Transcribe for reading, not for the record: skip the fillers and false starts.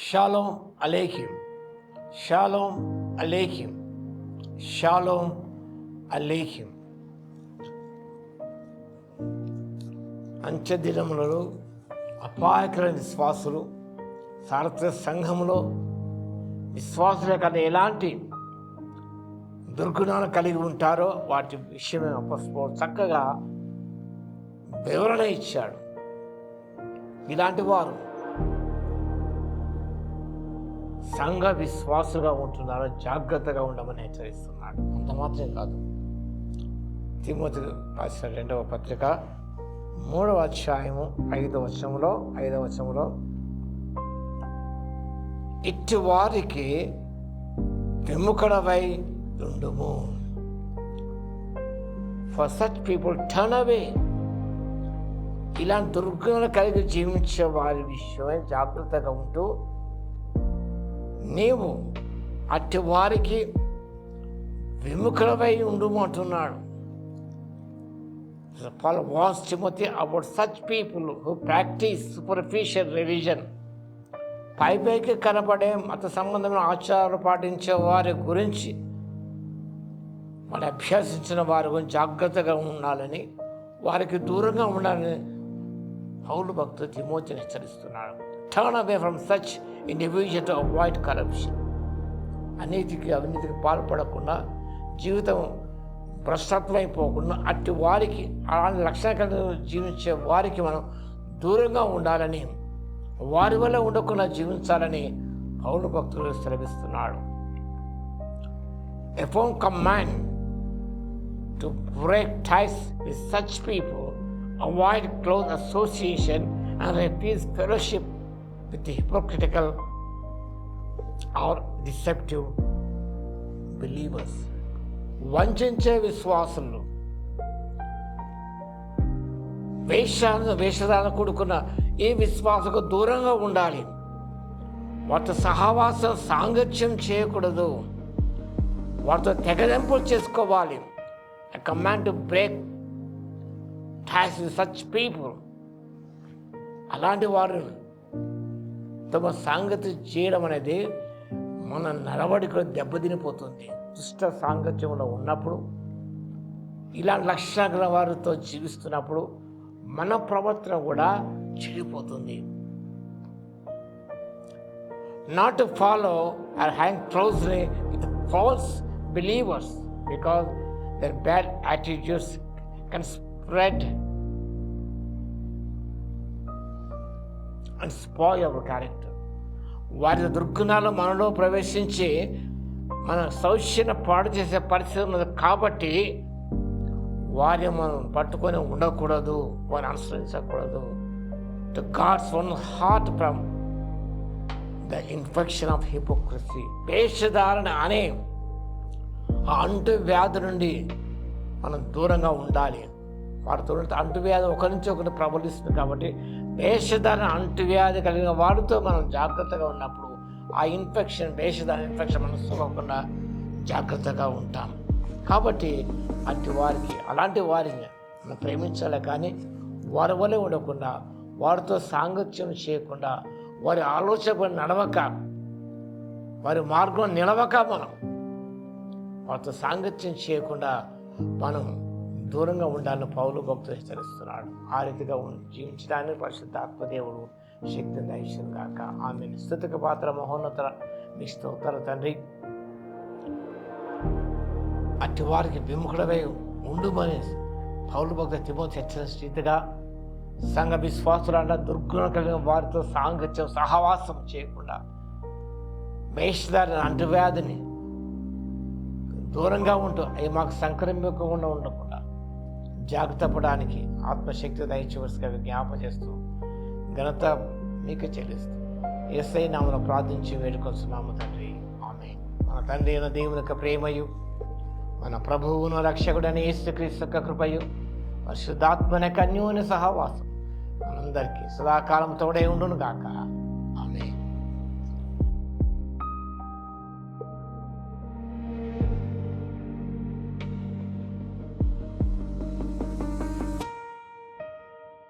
Shalom అలేఖిం, షాలోమ్ అలేఖిం, షాలోమ్ అలేఖిం. అంచె దినములలో అపాయకరమైన విశ్వాసులు సార్వత్రిక సంఘములో విశ్వాసుల కదా ఎలాంటి దుర్గుణాలు కలిగి ఉంటారో వాటి విషయమే అపొస్తలుడు చక్కగా వివరణ ఇచ్చాడు. ఇలాంటి వారు సంఘ విశ్వాసుగా ఉంటున్నారో జాగ్రత్తగా ఉండమని హెచ్చరిస్తున్నాడు. అంత మాత్రం కాదు, తిమోతి రాసిన 2వ పత్రిక 3వ అధ్యాయము 5వ వచనములో ఇట్టి వారికి విముఖుడవై ఉండుము. For such people turn away. ఇలాంటి దుర్గుణాలు కలిగి జీవించే వారి విషయమై జాగ్రత్తగా ఉంటూ నీవు అట్టి వారికి విముఖుడవై ఉండుము అంటున్నాడు. Paul warns Timothy about such people who practice superficial religion. పైపైకి కనబడే మత సంబంధమైన ఆచారాలు పాటించే వారి గురించి, వాళ్ళు అభ్యసించిన వారి గురించి జాగ్రత్తగా ఉండాలని, వారికి దూరంగా ఉండాలని పౌలు భక్తుడు తిమోతిని హెచ్చరిస్తున్నాడు. Turn away from such individual to avoid corruption. అవినీతికి పాల్పడకుండా, జీవితం భ్రష్టత్వమైపోకుండా అట్టి వారికి, అలాంటి లక్షణాలు జీవించే వారికి మనం దూరంగా ఉండాలని, వారి వల్ల ఉండకుండా జీవించాలని పౌలు భక్తులు సెలవిస్తున్నాడు. A firm command to break ties with such people, avoid close association and refuse fellowship with the hypocritical or deceptive believers. వంచే విశ్వాసులు, వేషధారణ కూడుకున్న ఈ విశ్వాసకు దూరంగా ఉండాలి. వాటితో సహవాసం సాంగత్యం చేయకూడదు. వాటితో తెగదెంపులు చేసుకోవాలి. A command to break ties with such people. అలాంటి వారు తమ సాంగత్యం చేయడం అనేది మన నడవడికలో దెబ్బతినిపోతుంది. దుష్ట సాంగత్యంలో ఉన్నప్పుడు, ఇలాంటి లక్షణాల వారితో జీవిస్తున్నప్పుడు మన ప్రవర్తన కూడా చెడిపోతుంది. Not to follow or hang closely with false believers because their bad attitudes can spread and spoil our character. వారి దుర్గుణాలు మనలో ప్రవేశించి మన సౌఖ్యాన్ని పాడు చేసే పరిస్థితి ఉన్నది. కాబట్టి వారిని మనం పట్టుకొని ఉండకూడదు, వారిని అనుసరించకూడదు. To God's own heart from the infection of hypocrisy. వేషధారణ అనే ఆ అంటువ్యాధి నుండి మనం దూరంగా ఉండాలి. వారితో అంటువ్యాధి ఒకరి నుంచి ఒకటి ప్రబలిస్తుంది. కాబట్టి వేషధారణ అంటువ్యాధి కలిగిన వారితో మనం జాగ్రత్తగా ఉన్నప్పుడు ఆ ఇన్ఫెక్షన్, వేషధారణ ఇన్ఫెక్షన్ మనం సోకకుండా జాగ్రత్తగా ఉంటాం. కాబట్టి అలాంటి వారిని మనం ప్రేమించాలి. కానీ వారి వల్లే ఉండకుండా, వారితో సాంగత్యం చేయకుండా, వారి ఆలోచన నడవక, వారి మార్గం నిలవక, మనం వారితో సాంగత్యం చేయకుండా మనం దూరంగా ఉండాలని పౌలు భక్తులు హెచ్చరిస్తున్నాడు. ఆ రీతిగా జీవించడానికి పరిశుద్ధ ఆత్మదేవుడు శక్తిని దయచేయును గాక. ఆమె స్తుతికి పాత్ర మహోన్నత మీ స్తోత్ర తండ్రి. అట్టి వారికి విముఖుడవై ఉండుమని పౌలు భక్తులు తిమోతి హెచ్చరించిన రీతిగా సంఘ విశ్వాసుల దుర్గుణం కలిగిన వారితో సాంగత్యం సహవాసం చేయకుండా, వేషధారణ అంటువ్యాధిని దూరంగా ఉంటూ అవి మాకు సంక్రమించకుండా ఉండకుండా జాగ్రత్త పడడానికి ఆత్మశక్తి దయచేవలసిగా విజ్ఞాపన చేస్తూ ఘనత మీకు చెల్లిస్తూ యేసయ్య నామమున ప్రార్థించి వేడుకొస్తున్నాము తండ్రి. ఆమేన్. మన తండ్రి అయిన దేవుని యొక్క ప్రేమయు, మన ప్రభువును రక్షకుడైన యేసుక్రీస్తు యొక్క కృపయు, పరిశుద్ధాత్మ యొక్క అన్యోన్య సహవాసం మనందరికీ సదాకాలం తోడై ఉండును గాక.